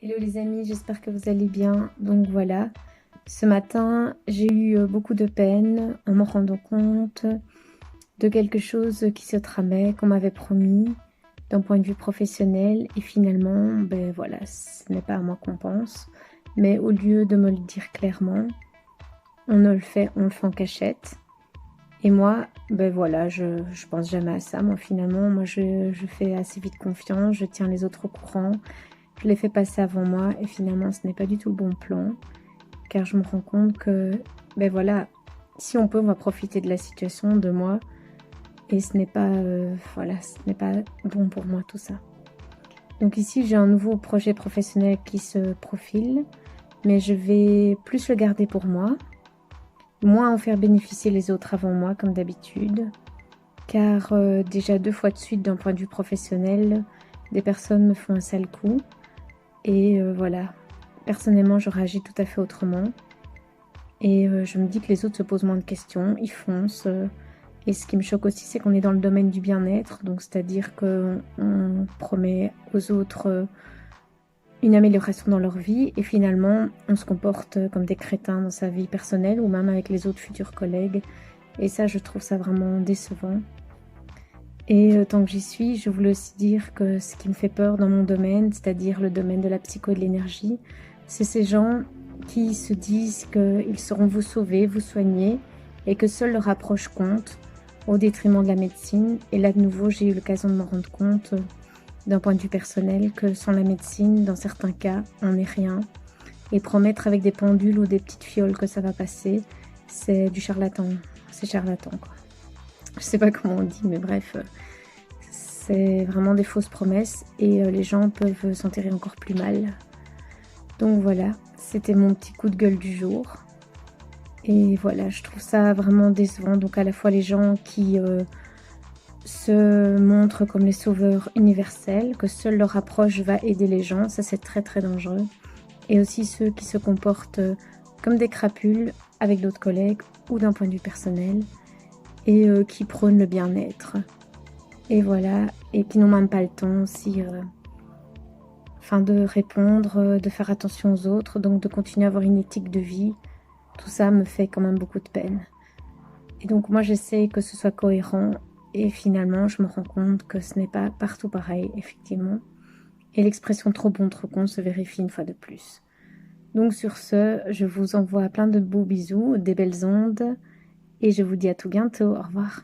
Hello les amis, j'espère que vous allez bien. Donc voilà, ce matin, j'ai eu beaucoup de peine en me rendant compte de quelque chose qui se tramait, qu'on m'avait promis d'un point de vue professionnel. Et finalement, ben voilà, ce n'est pas à moi qu'on pense. Mais au lieu de me le dire clairement, on le fait en cachette. Et moi, ben voilà, je pense jamais à ça. Moi finalement, je fais assez vite confiance, je tiens les autres au courant. Je l'ai fait passer avant moi et finalement ce n'est pas du tout le bon plan car je me rends compte que, ben voilà, si on peut, on va profiter de la situation, de moi et ce n'est pas, voilà, ce n'est pas bon pour moi tout ça. Donc ici, j'ai un nouveau projet professionnel qui se profile, mais je vais plus le garder pour moi, moins en faire bénéficier les autres avant moi comme d'habitude, car déjà 2 fois de suite d'un point de vue professionnel, des personnes me font un sale coup. Et voilà, personnellement, j'aurais agi tout à fait autrement. Et je me dis que les autres se posent moins de questions, ils foncent. Et ce qui me choque aussi, c'est qu'on est dans le domaine du bien-être. Donc, c'est-à-dire qu'on promet aux autres une amélioration dans leur vie. Et finalement, on se comporte comme des crétins dans sa vie personnelle ou même avec les autres futurs collègues. Et ça, je trouve ça vraiment décevant. Et tant que j'y suis, je voulais aussi dire que ce qui me fait peur dans mon domaine, c'est-à-dire le domaine de la psycho et de l'énergie, c'est ces gens qui se disent qu'ils sauront vous sauver, vous soigner, et que seule leur approche compte, au détriment de la médecine. Et là, de nouveau, j'ai eu l'occasion de me rendre compte, d'un point de vue personnel, que sans la médecine, dans certains cas, on n'est rien. Et promettre avec des pendules ou des petites fioles que ça va passer, c'est du charlatan. C'est charlatan, quoi. Je sais pas comment on dit, mais bref, c'est vraiment des fausses promesses et les gens peuvent s'enterrer encore plus mal. Donc voilà, c'était mon petit coup de gueule du jour. Et voilà, je trouve ça vraiment décevant. Donc à la fois les gens qui se montrent comme les sauveurs universels, que seule leur approche va aider les gens, ça c'est très très dangereux. Et aussi ceux qui se comportent comme des crapules avec d'autres collègues ou d'un point de vue personnel et qui prônent le bien-être. Et voilà, et qui n'ont même pas le temps aussi de répondre, de faire attention aux autres, donc de continuer à avoir une éthique de vie. Tout ça me fait quand même beaucoup de peine. Et donc moi j'essaie que ce soit cohérent et finalement je me rends compte que ce n'est pas partout pareil, effectivement. Et l'expression trop bon, trop con se vérifie une fois de plus. Donc sur ce, je vous envoie plein de beaux bisous, des belles ondes et je vous dis à tout bientôt. Au revoir.